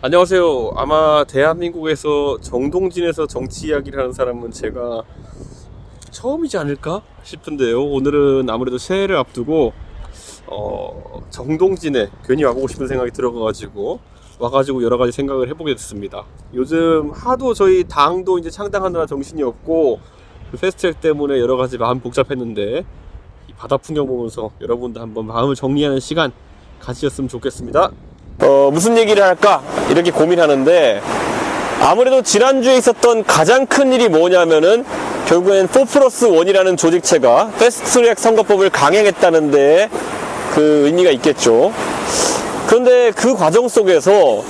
안녕하세요. 아마 대한민국에서 정동진에서 정치 이야기를 하는 사람은 제가 처음이지 않을까 싶은데요. 오늘은 아무래도 새해를 앞두고 정동진에 괜히 와보고 싶은 생각이 들어가지고 와가지고 여러 가지 생각을 해보게 됐습니다. 요즘 하도 저희 당도 이제 창당하느라 정신이 없고 그 패스트트랙 때문에 여러 가지 마음 복잡했는데 이 바다 풍경 보면서 여러분도 한번 마음을 정리하는 시간 가지셨으면 좋겠습니다. 무슨 얘기를 할까 이렇게 고민하는데, 아무래도 지난주에 있었던 가장 큰 일이 뭐냐면은 결국엔 4+1이라는 조직체가 패스트트랙 선거법을 강행했다는 데 그 의미가 있겠죠. 그런데 그 과정 속에서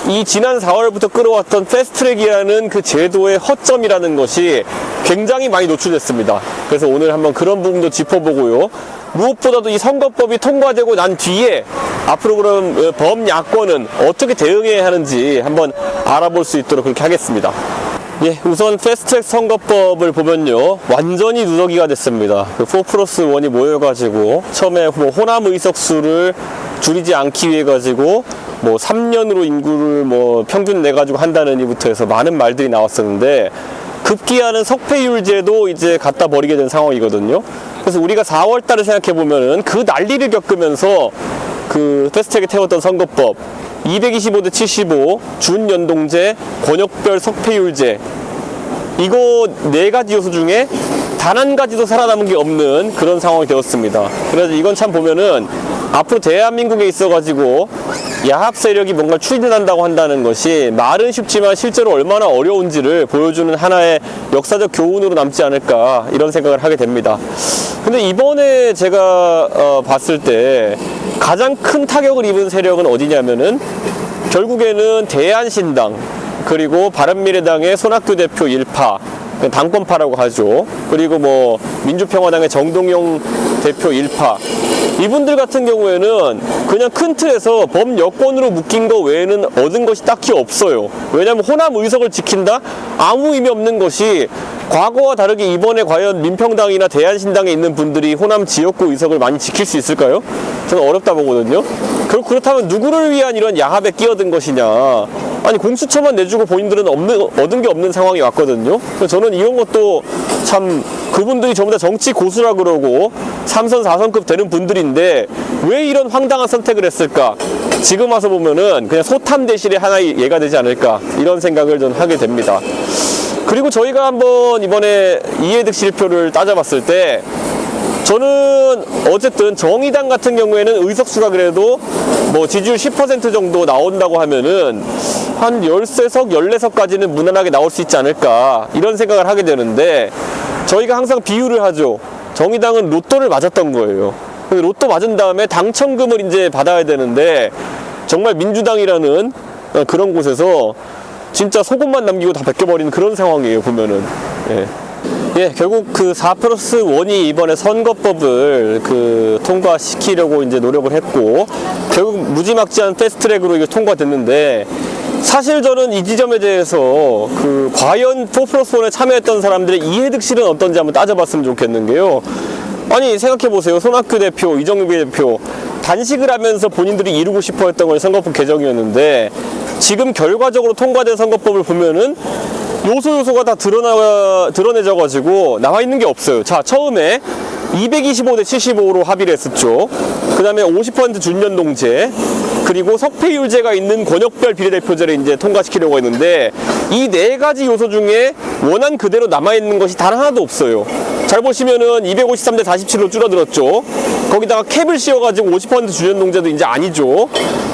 이 지난 4월부터 끌어왔던 패스트트랙이라는 그 제도의 허점이라는 것이 굉장히 많이 노출됐습니다. 그래서 오늘 한번 그런 부분도 짚어보고요. 무엇보다도 이 선거법이 통과되고 난 뒤에 앞으로 그럼 범야권은 어떻게 대응해야 하는지 한번 알아볼 수 있도록 그렇게 하겠습니다. 예, 우선 패스트트랙 선거법을 보면요, 완전히 누더기가 됐습니다. 그 4+1이 모여가지고 처음에 뭐 호남 의석수를 줄이지 않기 위해 가지고 뭐 3년으로 인구를 뭐 평균 내가지고 한다는 이부터 해서 많은 말들이 나왔었는데, 급기야는 석패율제도 이제 갖다 버리게 된 상황이거든요. 그래서 우리가 4월달을 생각해보면은 그 난리를 겪으면서 그 패스트트랙에 태웠던 선거법 225대 75 준연동제 권역별 석패율제, 이거 4가지 요소 중에 단 한 가지도 살아남은 게 없는 그런 상황이 되었습니다. 그래서 이건 참 보면은 앞으로 대한민국에 있어가지고 야합 세력이 뭔가 추진한다고 한다는 것이 말은 쉽지만 실제로 얼마나 어려운지를 보여주는 하나의 역사적 교훈으로 남지 않을까, 이런 생각을 하게 됩니다. 근데 이번에 제가 봤을 때 가장 큰 타격을 입은 세력은 어디냐면은 결국에는 대한신당, 그리고 바른미래당의 손학규 대표 일파, 당권파라고 하죠. 그리고 뭐 민주평화당의 정동영 대표 일파, 이분들 같은 경우에는 그냥 큰 틀에서 범여권으로 묶인 거 외에는 얻은 것이 딱히 없어요. 왜냐하면 호남 의석을 지킨다? 아무 의미 없는 것이, 과거와 다르게 이번에 과연 민평당이나 대한신당에 있는 분들이 호남 지역구 의석을 많이 지킬 수 있을까요? 저는 어렵다 보거든요. 그렇다면 누구를 위한 이런 야합에 끼어든 것이냐. 아니, 공수처만 내주고 본인들은 얻은 게 없는 상황이 왔거든요. 그래서 저는 이런 것도 참, 그분들이 전부 다 정치 고수라 그러고 3선 4선급 되는 분들인데 왜 이런 황당한 선택을 했을까? 지금 와서 보면은 그냥 소탐 대실의 하나의 예가 되지 않을까, 이런 생각을 좀 하게 됩니다. 그리고 저희가 한번 이번에 이해득실표를 따져봤을 때, 저는 어쨌든 정의당 같은 경우에는 의석수가 그래도 뭐 지지율 10% 정도 나온다고 하면은 한 13석, 14석까지는 무난하게 나올 수 있지 않을까, 이런 생각을 하게 되는데, 저희가 항상 비유를 하죠. 정의당은 로또를 맞았던 거예요. 로또 맞은 다음에 당첨금을 이제 받아야 되는데, 정말 민주당이라는 그런 곳에서 진짜 속옷만 남기고 다 벗겨버리는 그런 상황이에요, 보면은. 예, 결국 그 4+1이 이번에 선거법을 통과시키려고 이제 노력을 했고, 결국 무지막지한 패스트트랙으로 이게 통과됐는데, 사실 저는 이 지점에 대해서 과연 4+1에 참여했던 사람들의 이해득실은 어떤지 한번 따져봤으면 좋겠는 게요. 아니, 생각해보세요. 손학규 대표, 이정미 대표, 단식을 하면서 본인들이 이루고 싶어 했던 건 선거법 개정이었는데, 지금 결과적으로 통과된 선거법을 보면은 요소가 다 드러내져가지고 나와 있는 게 없어요. 자, 처음에 225대 75로 합의를 했었죠. 그 다음에 50% 준연동제, 그리고 석패율제가 있는 권역별 비례대표제를 이제 통과시키려고 했는데, 이 4가지 요소 중에 원안 그대로 남아있는 것이 단 하나도 없어요. 잘 보시면은 253대 47로 줄어들었죠. 거기다가 캡을 씌워가지고 50% 준연동제도 이제 아니죠.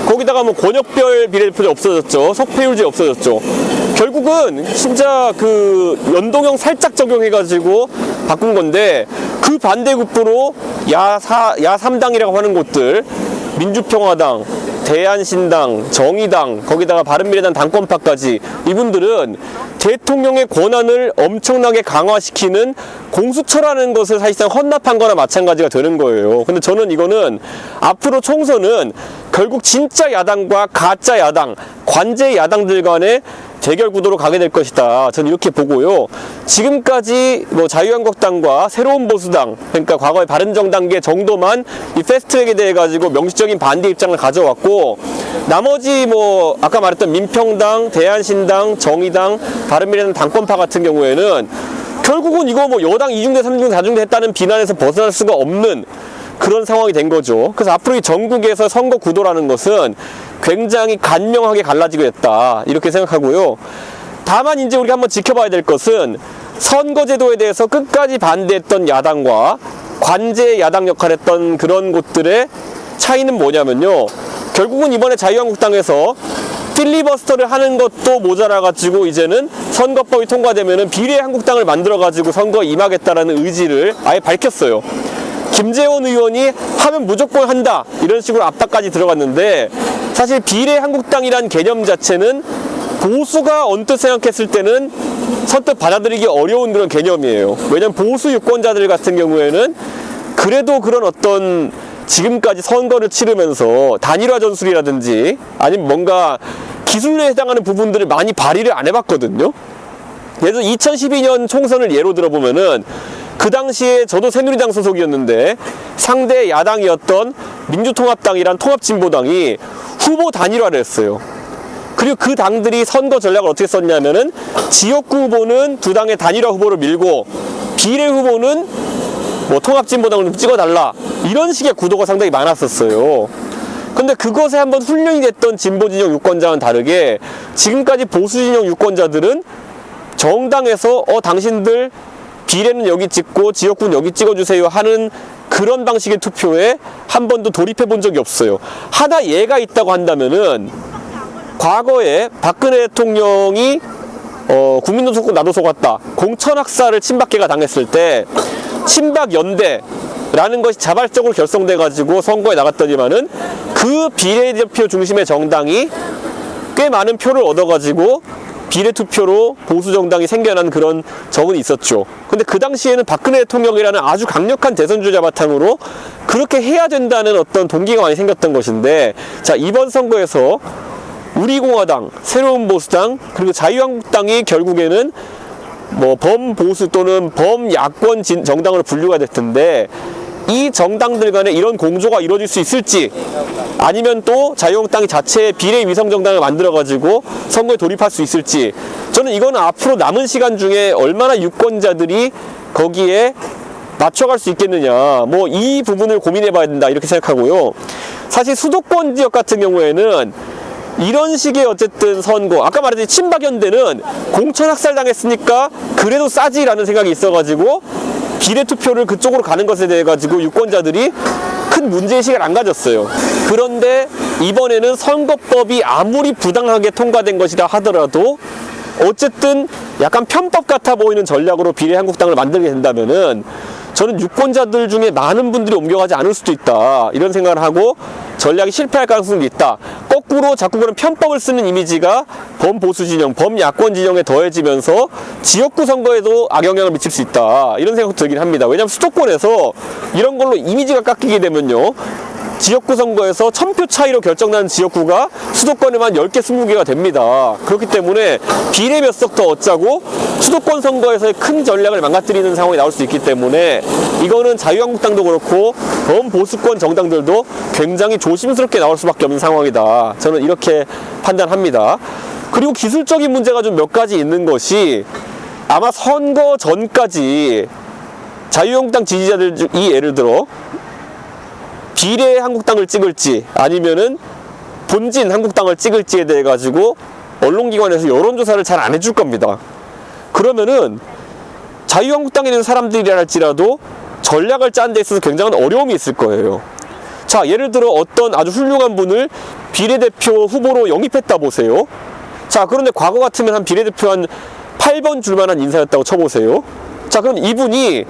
거기다가 뭐 권역별 비례대표제 없어졌죠. 석패율제 없어졌죠. 결국은 진짜 연동형 살짝 적용해가지고 바꾼 건데, 그 반대급부로 야3당이라고 하는 곳들, 민주평화당, 대한신당, 정의당, 거기다가 바른미래당 당권파까지, 이분들은 대통령의 권한을 엄청나게 강화시키는 공수처라는 것을 사실상 헌납한 거나 마찬가지가 되는 거예요. 근데 저는 이거는 앞으로 총선은 결국 진짜 야당과 가짜 야당, 관제 야당들 간의 대결 구도로 가게 될 것이다. 저는 이렇게 보고요. 지금까지 뭐 자유한국당과 새로운 보수당, 그러니까 과거의 바른정당계 정도만 이 패스트트랙에 대해 가지고 명시적인 반대 입장을 가져왔고, 나머지 뭐 아까 말했던 민평당, 대한신당, 정의당, 바른미래당 당권파 같은 경우에는 결국은 이거 뭐 여당 2중대, 3중대, 4중대 했다는 비난에서 벗어날 수가 없는 그런 상황이 된 거죠. 그래서 앞으로 이 전국에서 선거 구도라는 것은 굉장히 간명하게 갈라지게 됐다, 이렇게 생각하고요. 다만 이제 우리가 한번 지켜봐야 될 것은 선거제도에 대해서 끝까지 반대했던 야당과 관제 야당 역할을 했던 그런 곳들의 차이는 뭐냐면요, 결국은 이번에 자유한국당에서 필리버스터를 하는 것도 모자라가지고 이제는 선거법이 통과되면은 비례한국당을 만들어가지고 선거에 임하겠다라는 의지를 아예 밝혔어요. 김재원 의원이 하면 무조건 한다, 이런 식으로 압박까지 들어갔는데, 사실 비례한국당이란 개념 자체는 보수가 언뜻 생각했을 때는 선뜻 받아들이기 어려운 그런 개념이에요. 왜냐면 보수 유권자들 같은 경우에는 그래도 그런 어떤 지금까지 선거를 치르면서 단일화 전술이라든지 아니면 뭔가 기술에 해당하는 부분들을 많이 발휘를 안 해봤거든요. 그래서 2012년 총선을 예로 들어보면은 그 당시에 저도 새누리당 소속이었는데 상대 야당이었던 민주통합당이란 통합진보당이 후보 단일화를 했어요. 그리고 그 당들이 선거 전략을 어떻게 썼냐면은 지역구 후보는 두 당의 단일화 후보를 밀고 비례 후보는 뭐 통합진보당을 좀 찍어달라, 이런 식의 구도가 상당히 많았었어요. 근데 그것에 한번 훈련이 됐던 진보진영 유권자와는 다르게 지금까지 보수진영 유권자들은 정당에서 당신들 비례는 여기 찍고 지역구는 여기 찍어주세요 하는 그런 방식의 투표에 한 번도 돌입해 본 적이 없어요. 하나 예가 있다고 한다면은 과거에 박근혜 대통령이 국민도 속고 나도 속았다, 공천학살을 친박계가 당했을 때 친박연대라는 것이 자발적으로 결성돼 가지고 선거에 나갔더니만은 그 비례대표 중심의 정당이 꽤 많은 표를 얻어가지고 비례투표로 보수정당이 생겨난 그런 적은 있었죠. 근데 그 당시에는 박근혜 대통령이라는 아주 강력한 대선주자 바탕으로 그렇게 해야 된다는 어떤 동기가 많이 생겼던 것인데, 자, 이번 선거에서 우리공화당, 새로운보수당, 그리고 자유한국당이 결국에는 뭐 범보수 또는 범야권 정당으로 분류가 될 텐데, 이 정당들 간에 이런 공조가 이루어질 수 있을지, 아니면 또 자유한국당이 자체의 비례 위성 정당을 만들어 가지고 선거에 돌입할 수 있을지, 저는 이거는 앞으로 남은 시간 중에 얼마나 유권자들이 거기에 맞춰갈 수 있겠느냐, 뭐 이 부분을 고민해 봐야 된다, 이렇게 생각하고요. 사실 수도권 지역 같은 경우에는 이런 식의 어쨌든 선거, 아까 말했듯이 친박연대는 공천학살 당했으니까 그래도 싸지라는 생각이 있어가지고 비례투표를 그쪽으로 가는 것에 대해 가지고 유권자들이 큰 문제의식을 안 가졌어요. 그런데 이번에는 선거법이 아무리 부당하게 통과된 것이라 하더라도 어쨌든 약간 편법 같아 보이는 전략으로 비례한국당을 만들게 된다면은 저는 유권자들 중에 많은 분들이 옮겨가지 않을 수도 있다, 이런 생각을 하고 전략이 실패할 가능성이 있다. 거꾸로 자꾸 그런 편법을 쓰는 이미지가 범보수 진영, 범야권 진영에 더해지면서 지역구 선거에도 악영향을 미칠 수 있다, 이런 생각도 들긴 합니다. 왜냐하면 수도권에서 이런 걸로 이미지가 깎이게 되면요, 지역구 선거에서 1000표 차이로 결정나는 지역구가 수도권에만 10개, 20개가 됩니다. 그렇기 때문에 비례 몇 석 더 얻자고 수도권 선거에서의 큰 전략을 망가뜨리는 상황이 나올 수 있기 때문에 이거는 자유한국당도 그렇고 범보수권 정당들도 굉장히 조심스럽게 나올 수밖에 없는 상황이다, 저는 이렇게 판단합니다. 그리고 기술적인 문제가 좀 몇 가지 있는 것이, 아마 선거 전까지 자유한국당 지지자들이 예를 들어 비례 한국당을 찍을지 아니면은 본진 한국당을 찍을지에 대해 가지고 언론기관에서 여론조사를 잘 안 해줄 겁니다. 그러면은 자유한국당에 있는 사람들이라 할지라도 전략을 짜는 데 있어서 굉장한 어려움이 있을 거예요. 자, 예를 들어 어떤 아주 훌륭한 분을 비례대표 후보로 영입했다 보세요. 자, 그런데 과거 같으면 한 비례대표 한 8번 줄만한 인사였다고 쳐보세요. 자, 그럼 이분이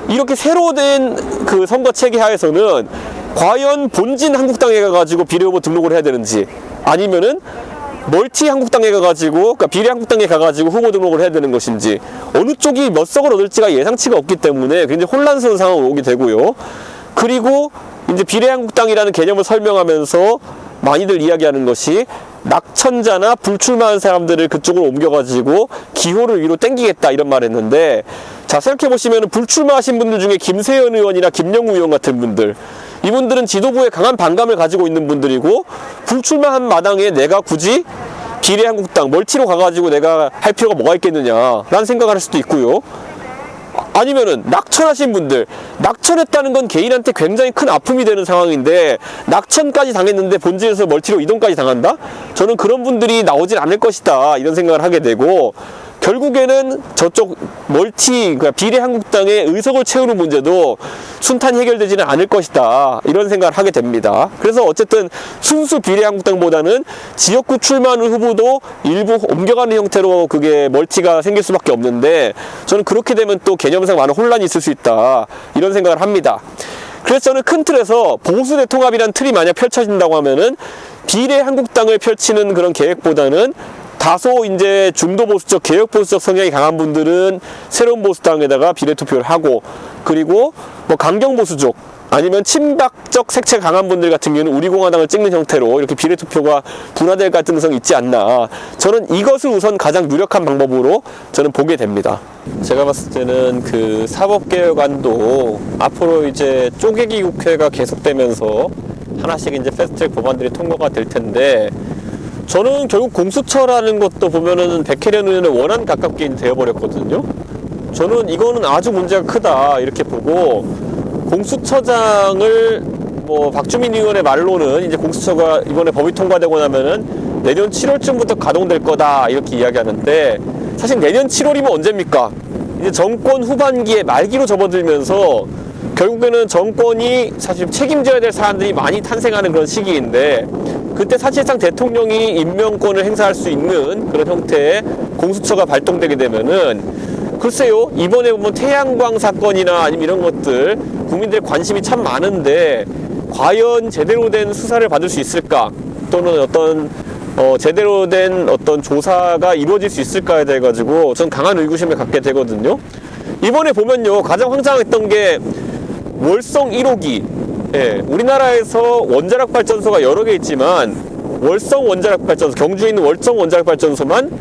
이렇게 새로 된 그 선거 체계 하에서는 과연 본진 한국당에 가가지고 비례후보 등록을 해야 되는지, 아니면은 멀티 한국당에 가가지고, 그러니까 비례 한국당에 가가지고 후보 등록을 해야 되는 것인지, 어느 쪽이 몇 석을 얻을지가 예상치가 없기 때문에 굉장히 혼란스러운 상황으로 오게 되고요. 그리고 이제 비례 한국당이라는 개념을 설명하면서 많이들 이야기하는 것이 낙천자나 불출마한 사람들을 그쪽으로 옮겨가지고 기호를 위로 땡기겠다 이런 말을 했는데, 자 생각해보시면 불출마하신 분들 중에 김세현 의원이나 김영우 의원 같은 분들, 이분들은 지도부에 강한 반감을 가지고 있는 분들이고, 불출마한 마당에 내가 굳이 비례한국당 멀티로 가가지고 내가 할 필요가 뭐가 있겠느냐 라는 생각을 할 수도 있고요. 아니면은 낙천하신 분들, 낙천했다는 건 개인한테 굉장히 큰 아픔이 되는 상황인데 낙천까지 당했는데 본질에서 멀티로 이동까지 당한다? 저는 그런 분들이 나오질 않을 것이다 이런 생각을 하게 되고, 결국에는 저쪽 멀티, 그러니까 비례한국당의 의석을 채우는 문제도 순탄히 해결되지는 않을 것이다 이런 생각을 하게 됩니다. 그래서 어쨌든 순수 비례한국당보다는 지역구 출마하는 후보도 일부 옮겨가는 형태로 그게 멀티가 생길 수밖에 없는데, 저는 그렇게 되면 또 개념상 많은 혼란이 있을 수 있다 이런 생각을 합니다. 그래서 저는 큰 틀에서 보수 대통합이라는 틀이 만약 펼쳐진다고 하면은 비례한국당을 펼치는 그런 계획보다는 다소 이제 중도 보수적, 개혁 보수적 성향이 강한 분들은 새로운 보수당에다가 비례 투표를 하고, 그리고 뭐 강경 보수적 아니면 친박적 색채가 강한 분들 같은 경우는 우리공화당을 찍는 형태로 이렇게 비례 투표가 분화될 가능성이 있지 않나. 저는 이것을 우선 가장 유력한 방법으로 저는 보게 됩니다. 제가 봤을 때는 그 사법개혁안도 앞으로 이제 쪼개기 국회가 계속되면서 하나씩 이제 패스트트랙 법안들이 통과가 될 텐데, 저는 결국 공수처라는 것도 보면은 백혜련 의원의 원안 가깝게 되어버렸거든요. 저는 이거는 아주 문제가 크다 이렇게 보고, 공수처장을 뭐 박주민 의원의 말로는 이제 공수처가 이번에 법이 통과되고 나면은 내년 7월쯤부터 가동될 거다 이렇게 이야기하는데, 사실 내년 7월이면 언제입니까? 이제 정권 후반기에 말기로 접어들면서 결국에는 정권이 사실 책임져야 될 사람들이 많이 탄생하는 그런 시기인데, 그때 사실상 대통령이 임명권을 행사할 수 있는 그런 형태의 공수처가 발동되게 되면은, 글쎄요, 이번에 보면 태양광 사건이나 아니면 이런 것들 국민들의 관심이 참 많은데 과연 제대로 된 수사를 받을 수 있을까, 또는 어떤 제대로 된 어떤 조사가 이루어질 수 있을까에 대해 가지고 전 강한 의구심을 갖게 되거든요. 이번에 보면요, 가장 황당했던 게 월성 1호기. 예, 우리나라에서 원자력 발전소가 여러 개 있지만 월성 원자력 발전소, 경주에 있는 월성 원자력 발전소만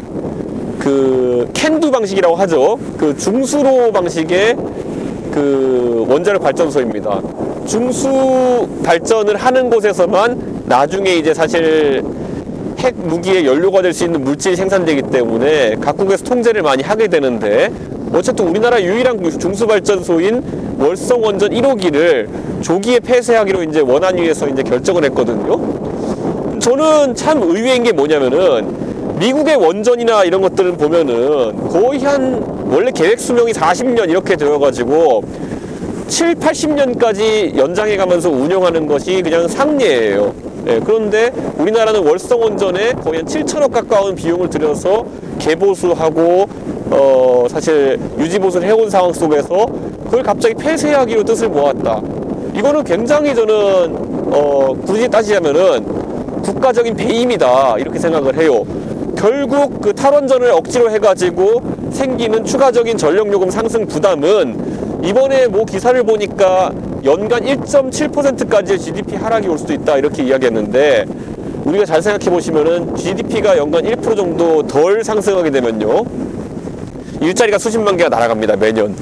그 캔두 방식이라고 하죠. 그 중수로 방식의 그 원자력 발전소입니다. 중수 발전을 하는 곳에서만 나중에 이제 사실 핵 무기의 연료가 될 수 있는 물질이 생산되기 때문에 각국에서 통제를 많이 하게 되는데, 어쨌든 우리나라 유일한 중수발전소인 월성 원전 1호기를 조기에 폐쇄하기로 이제 원안위에서 이제 결정을 했거든요. 저는 참 의외인 게 뭐냐면은, 미국의 원전이나 이런 것들을 보면은 거의 원래 계획 수명이 40년 이렇게 되어가지고 7, 80년까지 연장해 가면서 운영하는 것이 그냥 상례예요. 예, 그런데 우리나라는 월성 원전에 거의 한 7천억 가까운 비용을 들여서 개보수하고 사실 유지보수를 해온 상황 속에서 그걸 갑자기 폐쇄하기로 뜻을 모았다. 이거는 굉장히 저는 굳이 따지자면은 국가적인 배임이다 이렇게 생각을 해요. 결국 그 탈원전을 억지로 해가지고 생기는 추가적인 전력요금 상승 부담은 이번에 뭐 기사를 보니까 연간 1.7%까지의 GDP 하락이 올 수도 있다 이렇게 이야기했는데, 우리가 잘 생각해 보시면은 GDP가 연간 1% 정도 덜 상승하게 되면요, 일자리가 수십만 개가 날아갑니다 매년.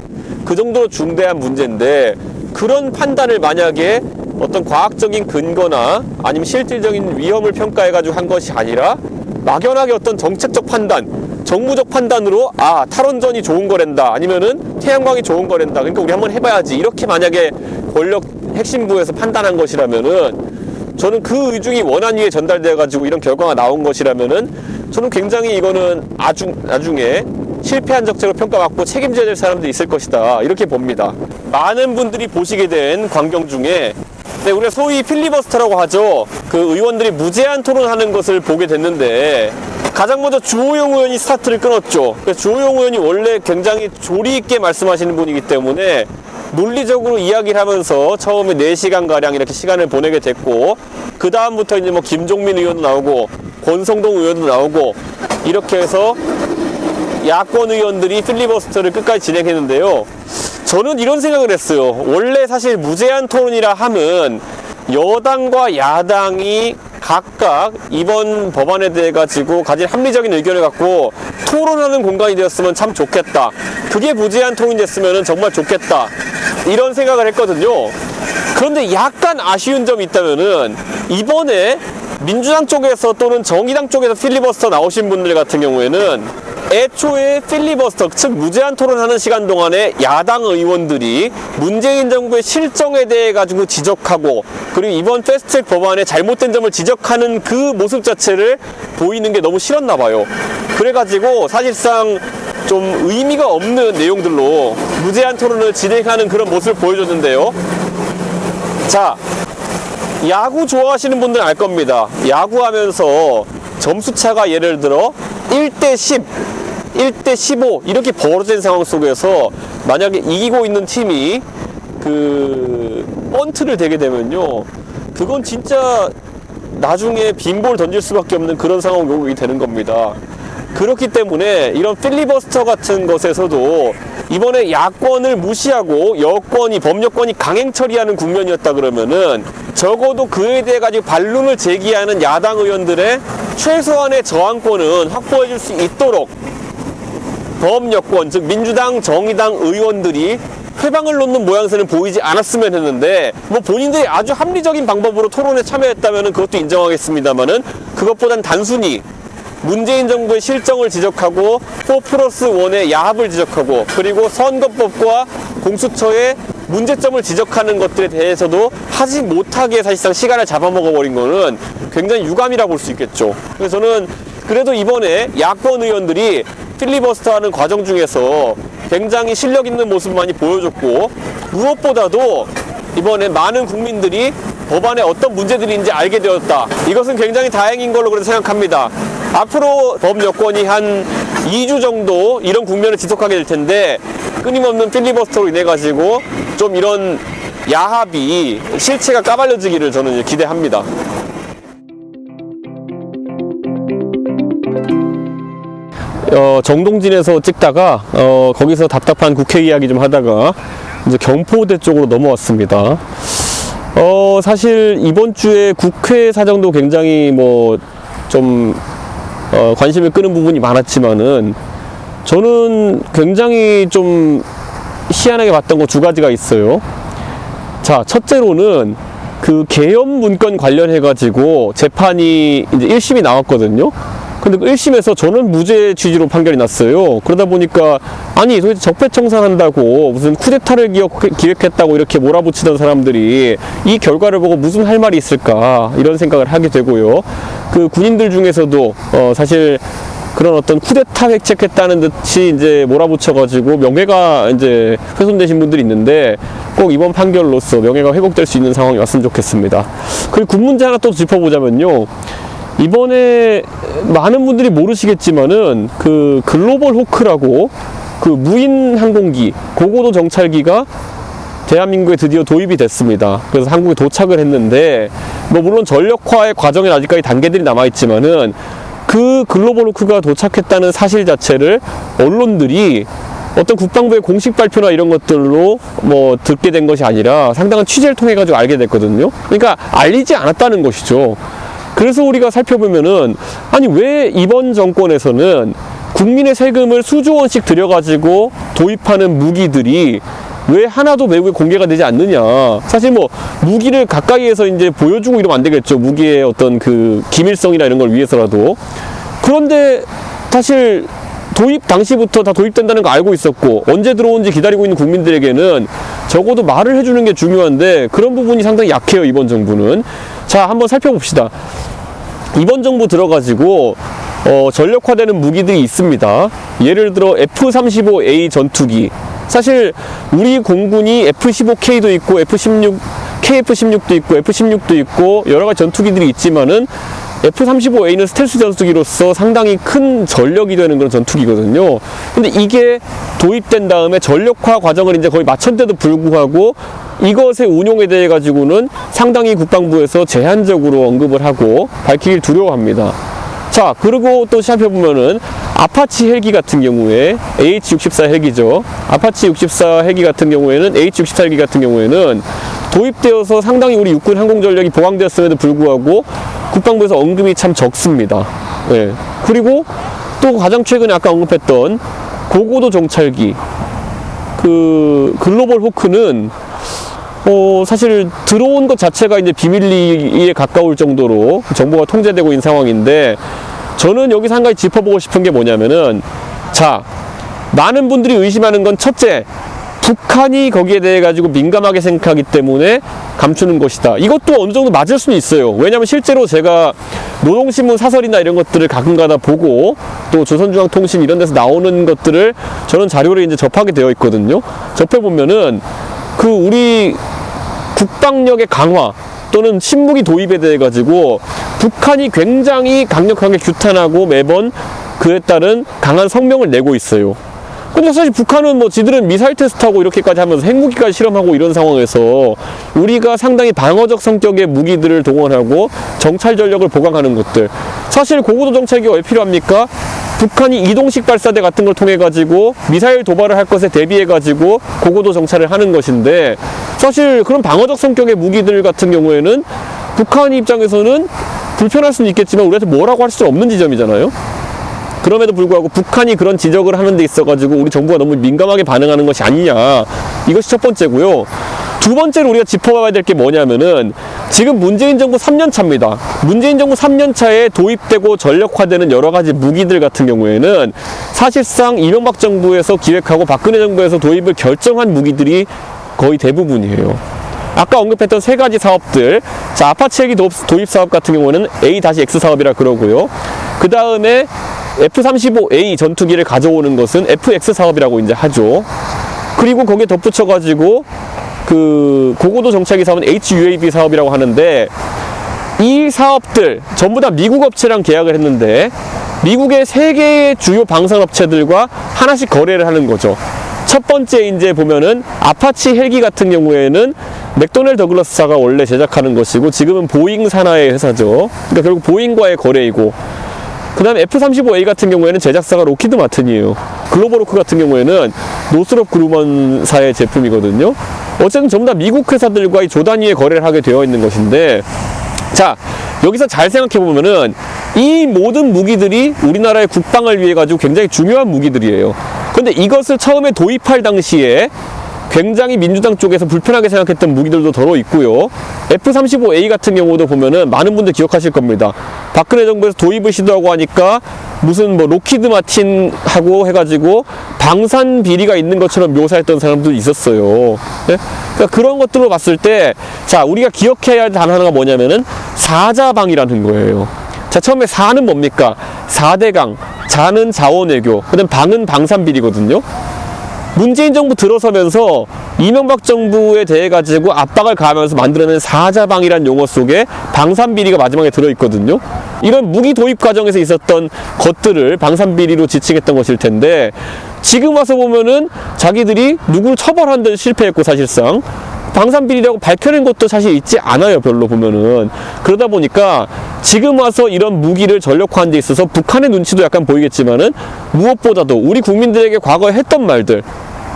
그 정도로 중대한 문제인데, 그런 판단을 만약에 어떤 과학적인 근거나 아니면 실질적인 위험을 평가해 가지고 한 것이 아니라 막연하게 어떤 정책적 판단, 정무적 판단으로 탈원전이 좋은 거란다, 아니면은 태양광이 좋은 거란다, 그러니까 우리 한번 해봐야지, 이렇게 만약에 권력 핵심부에서 판단한 것이라면은, 저는 그 의중이 원안위에 전달되어 가지고 이런 결과가 나온 것이라면은 저는 굉장히 이거는 나중에 실패한 정책으로 평가받고 책임져야 될 사람들이 있을 것이다 이렇게 봅니다. 많은 분들이 보시게 된 광경 중에 우리가 소위 필리버스터라고 하죠. 그 의원들이 무제한 토론하는 것을 보게 됐는데, 가장 먼저 주호영 의원이 스타트를 끊었죠. 주호영 의원이 원래 굉장히 조리 있게 말씀하시는 분이기 때문에 논리적으로 이야기를 하면서 처음에 4시간가량 이렇게 시간을 보내게 됐고, 그 다음부터 이제 뭐 김종민 의원도 나오고 권성동 의원도 나오고 이렇게 해서 야권 의원들이 필리버스터를 끝까지 진행했는데요. 저는 이런 생각을 했어요. 원래 사실 무제한 토론이라 함은 여당과 야당이 각각 이번 법안에 대해 가지고 가진 합리적인 의견을 갖고 토론하는 공간이 되었으면 참 좋겠다. 그게 무제한 통일이 됐으면 정말 좋겠다. 이런 생각을 했거든요. 그런데 약간 아쉬운 점이 있다면은 이번에 민주당 쪽에서 또는 정의당 쪽에서 필리버스터 나오신 분들 같은 경우에는 애초에 필리버스터, 즉 무제한 토론하는 시간 동안에 야당 의원들이 문재인 정부의 실정에 대해 가지고 지적하고, 그리고 이번 패스트트랙 법안의 잘못된 점을 지적하는 그 모습 자체를 보이는 게 너무 싫었나 봐요. 그래가지고 사실상 좀 의미가 없는 내용들로 무제한 토론을 진행하는 그런 모습을 보여줬는데요. 자, 야구 좋아하시는 분들은 알 겁니다. 야구하면서 점수차가 예를 들어 1대 10, 1대 15 이렇게 벌어진 상황 속에서 만약에 이기고 있는 팀이 그 번트를 대게 되면요, 그건 진짜 나중에 빈볼 던질 수밖에 없는 그런 상황이 되는 겁니다. 그렇기 때문에 이런 필리버스터 같은 것에서도 이번에 야권을 무시하고 여권이, 법여권이 강행 처리하는 국면이었다 그러면은 적어도 그에 대해 가지고 반론을 제기하는 야당 의원들의 최소한의 저항권은 확보해 줄 수 있도록 법여권, 즉 민주당, 정의당 의원들이 회방을 놓는 모양새는 보이지 않았으면 했는데, 뭐 본인들이 아주 합리적인 방법으로 토론에 참여했다면 그것도 인정하겠습니다만은 그것보단 단순히 문재인 정부의 실정을 지적하고 4+1의 야합을 지적하고, 그리고 선거법과 공수처의 문제점을 지적하는 것들에 대해서도 하지 못하게 사실상 시간을 잡아먹어버린 거는 굉장히 유감이라 볼 수 있겠죠. 그래서 저는 그래도 이번에 야권 의원들이 필리버스터하는 과정 중에서 굉장히 실력 있는 모습 많이 보여줬고, 무엇보다도 이번에 많은 국민들이 법안에 어떤 문제들이 있는지 알게 되었다. 이것은 굉장히 다행인 걸로 그래서 생각합니다. 앞으로 법여권이 한 2주 정도 이런 국면을 지속하게 될 텐데, 끊임없는 필리버스터로 인해 가지고 좀 이런 야합이 실체가 까발려지기를 저는 기대합니다. 정동진에서 찍다가 거기서 답답한 국회 이야기 좀 하다가 이제 경포대 쪽으로 넘어왔습니다. 사실 이번 주에 국회 사정도 굉장히 뭐 좀 관심을 끄는 부분이 많았지만은 저는 굉장히 좀 희한하게 봤던 거 두 가지가 있어요. 자, 첫째로는 그 계엄 문건 관련해 가지고 재판이 이제 1심이 나왔거든요. 근데 그 1심에서 저는 무죄 취지로 판결이 났어요. 그러다 보니까 아니 도대체 적폐청산한다고 무슨 쿠데타를 기획했다고 이렇게 몰아붙이던 사람들이 이 결과를 보고 무슨 할 말이 있을까, 이런 생각을 하게 되고요. 그 군인들 중에서도 사실 그런 어떤 쿠데타 획책했다는 듯이 이제 몰아붙여가지고 명예가 이제 훼손되신 분들이 있는데 꼭 이번 판결로서 명예가 회복될 수 있는 상황이 왔으면 좋겠습니다. 그리고 군 문제 하나 또 짚어보자면요. 이번에 많은 분들이 모르시겠지만은 그 글로벌 호크라고 그 무인 항공기, 고고도 정찰기가 대한민국에 드디어 도입이 됐습니다. 그래서 한국에 도착을 했는데, 뭐 물론 전력화의 과정에 아직까지 단계들이 남아있지만은 그 글로벌 호크가 도착했다는 사실 자체를 언론들이 어떤 국방부의 공식 발표나 이런 것들로 뭐 듣게 된 것이 아니라 상당한 취재를 통해 가지고 알게 됐거든요. 그러니까 알리지 않았다는 것이죠. 그래서 우리가 살펴보면은 아니 왜 이번 정권에서는 국민의 세금을 수조 원씩 들여가지고 도입하는 무기들이 왜 하나도 외국에 공개가 되지 않느냐. 사실 뭐 무기를 가까이에서 이제 보여주고 이러면 안 되겠죠. 무기의 어떤 그 기밀성이나 이런 걸 위해서라도. 그런데 사실 도입 당시부터 다 도입된다는 거 알고 있었고 언제 들어온지 기다리고 있는 국민들에게는 적어도 말을 해주는 게 중요한데 그런 부분이 상당히 약해요, 이번 정부는. 자, 한번 살펴봅시다. 이번 정부 들어가지고 전력화되는 무기들이 있습니다. 예를 들어 F-35A 전투기. 사실 우리 공군이 F-15K도 있고 F-16, KF-16도 있고 F-16도 있고 여러 가지 전투기들이 있지만은 F-35A는 스텔스 전투기로서 상당히 큰 전력이 되는 그런 전투기거든요. 근데 이게 도입된 다음에 전력화 과정을 이제 거의 마쳤는데도 불구하고 이것의 운용에 대해 가지고는 상당히 국방부에서 제한적으로 언급을 하고 밝히길 두려워합니다. 자, 그리고 또 살펴보면은 아파치 헬기 같은 경우에 H-64 헬기죠. 아파치 64 헬기 같은 경우에는 H-64 헬기 같은 경우에는 도입되어서 상당히 우리 육군 항공전력이 보강되었음에도 불구하고 국방부에서 언급이 참 적습니다. 예. 그리고 또 가장 최근에 아까 언급했던 고고도 정찰기, 그 글로벌 호크는 사실 들어온 것 자체가 이제 비밀리에 가까울 정도로 정보가 통제되고 있는 상황인데, 저는 여기서 한 가지 짚어보고 싶은 게 뭐냐면은, 자, 많은 분들이 의심하는 건 첫째, 북한이 거기에 대해 가지고 민감하게 생각하기 때문에 감추는 것이다. 이것도 어느 정도 맞을 수는 있어요. 왜냐하면 실제로 제가 노동신문 사설이나 이런 것들을 가끔가다 보고, 또 조선중앙통신 이런 데서 나오는 것들을 저는 자료를 이제 접하게 되어 있거든요. 접해보면은 그 우리 국방력의 강화 또는 신무기 도입에 대해 가지고 북한이 굉장히 강력하게 규탄하고 매번 그에 따른 강한 성명을 내고 있어요. 근데 사실 북한은 뭐 지들은 미사일 테스트하고 이렇게까지 하면서 핵무기까지 실험하고 이런 상황에서 우리가 상당히 방어적 성격의 무기들을 동원하고 정찰 전력을 보강하는 것들, 사실 고고도 정찰기가 왜 필요합니까? 북한이 이동식 발사대 같은 걸 통해 가지고 미사일 도발을 할 것에 대비해 가지고 고고도 정찰을 하는 것인데, 사실 그런 방어적 성격의 무기들 같은 경우에는 북한 입장에서는 불편할 수는 있겠지만 우리한테 뭐라고 할 수 없는 지점이잖아요. 그럼에도 불구하고 북한이 그런 지적을 하는 데 있어 가지고 우리 정부가 너무 민감하게 반응하는 것이 아니냐, 이것이 첫 번째고요. 두 번째로 우리가 짚어봐야 될 게 뭐냐면은, 지금 문재인 정부 3년 차입니다. 문재인 정부 3년 차에 도입되고 전력화되는 여러 가지 무기들 같은 경우에는 사실상 이명박 정부에서 기획하고 박근혜 정부에서 도입을 결정한 무기들이 거의 대부분이에요. 아까 언급했던 세 가지 사업들, 자, 아파치 헬기 도입 사업 같은 경우는 A-X 사업이라 그러고요. 그 다음에 F-35A 전투기를 가져오는 것은 FX 사업이라고 이제 하죠. 그리고 거기에 덧붙여가지고 그 고고도 정찰기 사업은 HUAV 사업이라고 하는데, 이 사업들 전부 다 미국 업체랑 계약을 했는데 미국의 세 개의 주요 방산업체들과 하나씩 거래를 하는 거죠. 첫 번째 이제 보면은 아파치 헬기 같은 경우에는 맥도넬 더글라스사가 원래 제작하는 것이고 지금은 보잉 산하의 회사죠. 그러니까 결국 보잉과의 거래이고, 그 다음에 F-35A 같은 경우에는 제작사가 로키드 마틴이에요. 글로벌 호크 같은 경우에는 노스롭 그루먼사의 제품이거든요. 어쨌든 전부 다 미국 회사들과의 조 단위의 거래를 하게 되어 있는 것인데, 자, 여기서 잘 생각해 보면은 이 모든 무기들이 우리나라의 국방을 위해 가지고 굉장히 중요한 무기들이에요. 근데 이것을 처음에 도입할 당시에 굉장히 민주당 쪽에서 불편하게 생각했던 무기들도 더러 있고요. F-35A 같은 경우도 보면은 많은 분들 기억하실 겁니다. 박근혜 정부에서 도입을 시도하고 하니까 무슨 뭐 로키드 마틴하고 해가지고 방산 비리가 있는 것처럼 묘사했던 사람도 있었어요. 네? 그러니까 그런 것들로 봤을 때, 자, 우리가 기억해야 할 단어 하나가 뭐냐면은 사자방이라는 거예요. 자, 처음에 사는 뭡니까? 4대강, 자는 자원외교, 그 다음 방은 방산비리거든요. 문재인 정부 들어서면서 이명박 정부에 대해 가지고 압박을 가하면서 만들어낸 사자방이란 용어 속에 방산비리가 마지막에 들어있거든요. 이런 무기 도입 과정에서 있었던 것들을 방산비리로 지칭했던 것일 텐데, 지금 와서 보면은 자기들이 누구를 처벌하는 데 실패했고, 사실상 방산비리라고 밝혀낸 것도 사실 있지 않아요, 별로 보면은. 그러다 보니까 지금 와서 이런 무기를 전력화하는 데 있어서 북한의 눈치도 약간 보이겠지만은, 무엇보다도 우리 국민들에게 과거에 했던 말들,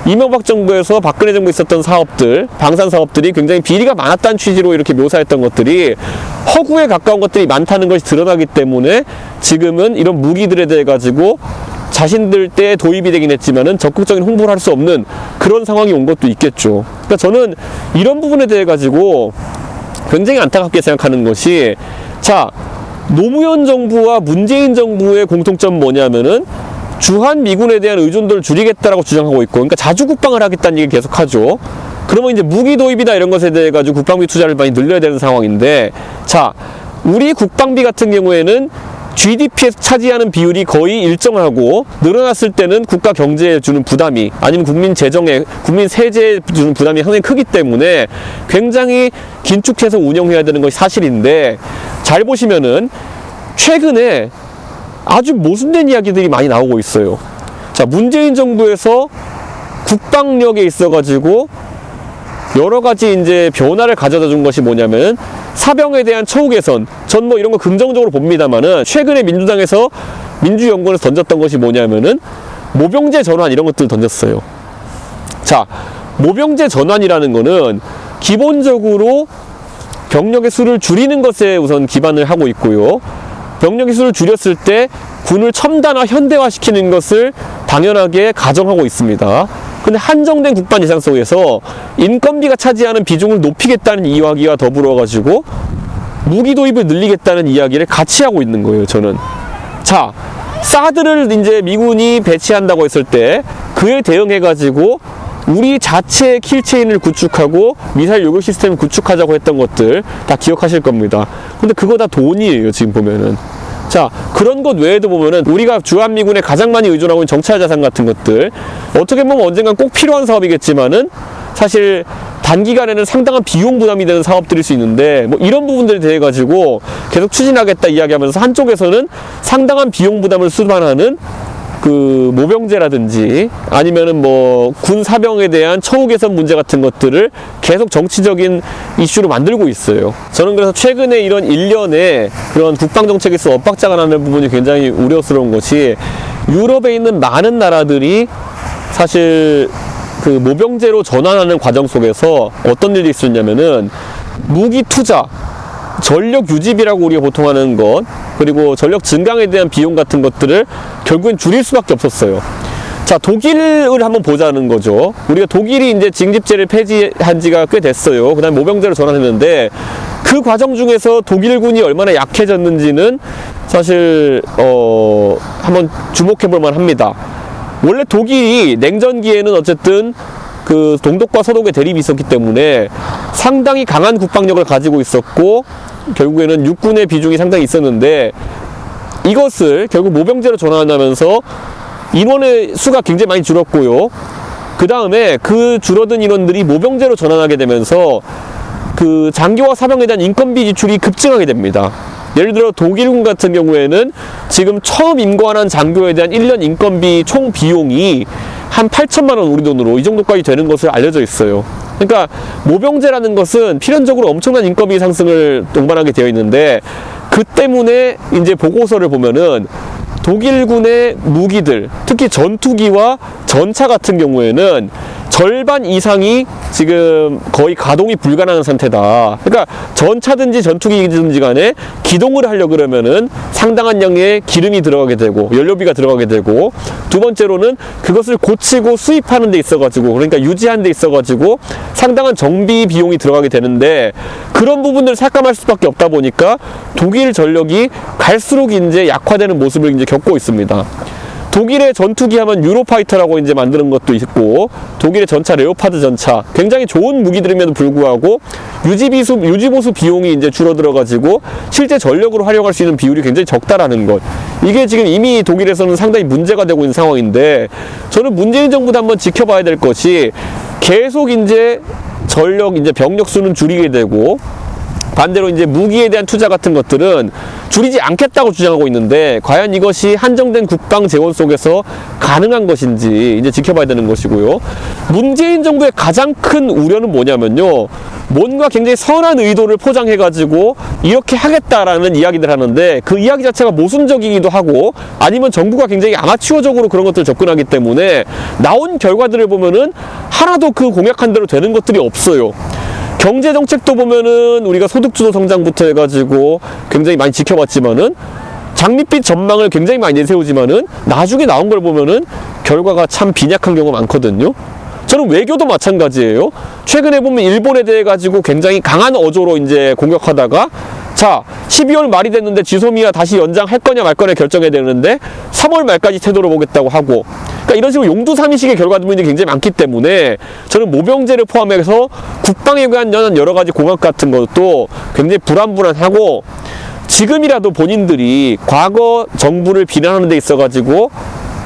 이명박 정부에서 박근혜 정부에 있었던 사업들, 방산 사업들이 굉장히 비리가 많았다는 취지로 이렇게 묘사했던 것들이 허구에 가까운 것들이 많다는 것이 드러나기 때문에 지금은 이런 무기들에 대해 가지고 자신들 때 도입이 되긴 했지만은 적극적인 홍보를 할 수 없는 그런 상황이 온 것도 있겠죠. 그러니까 저는 이런 부분에 대해 가지고 굉장히 안타깝게 생각하는 것이, 자, 노무현 정부와 문재인 정부의 공통점 뭐냐면은 주한 미군에 대한 의존도를 줄이겠다라고 주장하고 있고, 그러니까 자주 국방을 하겠다는 얘기를 계속하죠. 그러면 이제 무기 도입이나 이런 것에 대해 가지고 국방비 투자를 많이 늘려야 되는 상황인데, 자, 우리 국방비 같은 경우에는 GDP에서 차지하는 비율이 거의 일정하고, 늘어났을 때는 국가 경제에 주는 부담이, 아니면 국민 재정에, 국민 세제에 주는 부담이 상당히 크기 때문에 굉장히 긴축해서 운영해야 되는 것이 사실인데, 잘 보시면은 최근에 아주 모순된 이야기들이 많이 나오고 있어요. 자, 문재인 정부에서 국방력에 있어가지고 여러 가지 이제 변화를 가져다 준 것이 뭐냐면, 사병에 대한 처우 개선, 전 뭐 이런 거 긍정적으로 봅니다만은, 최근에 민주당에서 민주연구원에서 던졌던 것이 뭐냐면은 모병제 전환 이런 것들을 던졌어요. 자, 모병제 전환이라는 거는 기본적으로 병력의 수를 줄이는 것에 우선 기반을 하고 있고요. 병력의 수를 줄였을 때 군을 첨단화, 현대화시키는 것을 당연하게 가정하고 있습니다. 근데 한정된 국방 예산 속에서 인건비가 차지하는 비중을 높이겠다는 이야기와 더불어 가지고 무기 도입을 늘리겠다는 이야기를 같이 하고 있는 거예요, 저는. 자, 사드를 이제 미군이 배치한다고 했을 때 그에 대응해 가지고 우리 자체의 킬체인을 구축하고 미사일 요격 시스템을 구축하자고 했던 것들 다 기억하실 겁니다. 근데 그거 다 돈이에요, 지금 보면은. 자, 그런 것 외에도 보면은 우리가 주한미군에 가장 많이 의존하고 있는 정찰 자산 같은 것들, 어떻게 보면 언젠간 꼭 필요한 사업이겠지만은 사실 단기간에는 상당한 비용 부담이 되는 사업들일 수 있는데, 뭐 이런 부분들에 대해 가지고 계속 추진하겠다 이야기하면서 한쪽에서는 상당한 비용 부담을 수반하는 그 모병제라든지 아니면은 뭐 군 사병에 대한 처우 개선 문제 같은 것들을 계속 정치적인 이슈로 만들고 있어요. 저는 그래서 최근에 이런 일련의 그런 국방정책에서 엇박자가 나는 부분이 굉장히 우려스러운 것이, 유럽에 있는 많은 나라들이 사실 그 모병제로 전환하는 과정 속에서 어떤 일이 있었냐면은 무기 투자, 전력 유지비라고 우리가 보통 하는 것, 그리고 전력 증강에 대한 비용 같은 것들을 결국엔 줄일 수밖에 없었어요. 자, 독일을 한번 보자는 거죠. 우리가 독일이 이제 징집제를 폐지한 지가 꽤 됐어요. 그 다음에 모병제로 전환했는데 그 과정 중에서 독일군이 얼마나 약해졌는지는 사실 한번 주목해 볼 만합니다. 원래 독일이 냉전기에는 어쨌든 그 동독과 서독의 대립이 있었기 때문에 상당히 강한 국방력을 가지고 있었고 결국에는 육군의 비중이 상당히 있었는데, 이것을 결국 모병제로 전환하면서 인원의 수가 굉장히 많이 줄었고요. 그 다음에 그 줄어든 인원들이 모병제로 전환하게 되면서 그 장교와 사병에 대한 인건비 지출이 급증하게 됩니다. 예를 들어 독일군 같은 경우에는 지금 처음 임관한 장교에 대한 1년 인건비 총 비용이 한 8천만 원 우리 돈으로 이 정도까지 되는 것을 알려져 있어요. 그러니까 모병제라는 것은 필연적으로 엄청난 인건비 상승을 동반하게 되어 있는데, 그 때문에 이제 보고서를 보면은 독일군의 무기들, 특히 전투기와 전차 같은 경우에는 절반 이상이 지금 거의 가동이 불가능한 상태다. 그러니까 전차든지 전투기든지 간에 기동을 하려고 그러면은 상당한 양의 기름이 들어가게 되고 연료비가 들어가게 되고, 두 번째로는 그것을 고치고 수입하는 데 있어가지고, 그러니까 유지하는 데 있어가지고 상당한 정비 비용이 들어가게 되는데, 그런 부분들을 삭감할 수밖에 없다 보니까 독일 전력이 갈수록 이제 약화되는 모습을 이제 겪고 있습니다. 독일의 전투기 하면 유로파이터라고 이제 만드는 것도 있고, 독일의 전차 레오파드 전차 굉장히 좋은 무기들임에도 불구하고 유지보수 비용이 이제 줄어들어가지고 실제 전력으로 활용할 수 있는 비율이 굉장히 적다라는 것, 이게 지금 이미 독일에서는 상당히 문제가 되고 있는 상황인데, 저는 문재인 정부도 한번 지켜봐야 될 것이, 계속 이제 전력 이제 병력 수는 줄이게 되고 반대로 이제 무기에 대한 투자 같은 것들은 줄이지 않겠다고 주장하고 있는데, 과연 이것이 한정된 국방 재원 속에서 가능한 것인지 이제 지켜봐야 되는 것이고요. 문재인 정부의 가장 큰 우려는 뭐냐면요, 뭔가 굉장히 선한 의도를 포장해가지고 이렇게 하겠다라는 이야기들 하는데, 그 이야기 자체가 모순적이기도 하고 아니면 정부가 굉장히 아마추어적으로 그런 것들을 접근하기 때문에 나온 결과들을 보면은 하나도 그 공약한 대로 되는 것들이 없어요. 경제 정책도 보면은 우리가 소득주도 성장부터 해가지고 굉장히 많이 지켜봤지만은, 장밋빛 전망을 굉장히 많이 내세우지만은 나중에 나온 걸 보면은 결과가 참 빈약한 경우가 많거든요. 저는 외교도 마찬가지예요. 최근에 보면 일본에 대해 가지고 굉장히 강한 어조로 이제 공격하다가, 자, 12월 말이 됐는데 지소미아 다시 연장할 거냐 말 거냐 결정해야 되는데 3월 말까지 태도를 보겠다고 하고, 그러니까 이런 식으로 용두사미식의 결과들이 굉장히 많기 때문에 저는 모병제를 포함해서 국방에 관한 여러 가지 공약 같은 것도 굉장히 불안불안하고, 지금이라도 본인들이 과거 정부를 비난하는 데 있어 가지고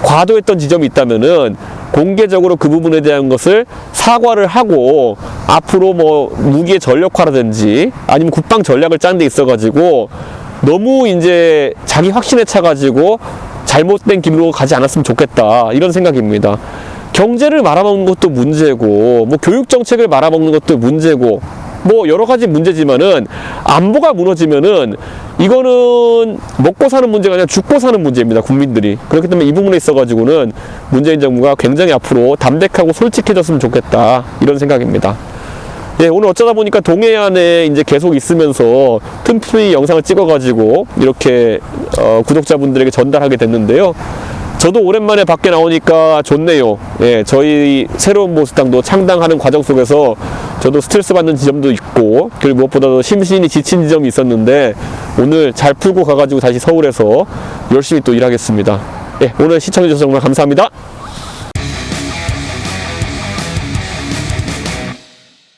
과도했던 지점이 있다면은 공개적으로 그 부분에 대한 것을 사과를 하고, 앞으로 뭐 무기의 전력화라든지 아니면 국방 전략을 짠 데 있어 가지고 너무 이제 자기 확신에 차 가지고 잘못된 길로 가지 않았으면 좋겠다, 이런 생각입니다. 경제를 말아먹는 것도 문제고, 뭐 교육 정책을 말아먹는 것도 문제고, 뭐 여러 가지 문제지만은 안보가 무너지면은 이거는 먹고 사는 문제가 아니라 죽고 사는 문제입니다, 국민들이. 그렇기 때문에 이 부분에 있어 가지고는 문재인 정부가 굉장히 앞으로 담백하고 솔직해졌으면 좋겠다, 이런 생각입니다. 예, 오늘 어쩌다 보니까 동해안에 이제 계속 있으면서 틈틈이 영상을 찍어가지고 이렇게 구독자분들에게 전달하게 됐는데요. 저도 오랜만에 밖에 나오니까 좋네요. 예, 저희 새로운 보스당도 창당하는 과정 속에서 저도 스트레스 받는 지점도 있고, 그리고 무엇보다도 심신이 지친 지점이 있었는데 오늘 잘 풀고 가가지고 다시 서울에서 열심히 또 일하겠습니다. 예, 오늘 시청해주셔서 정말 감사합니다.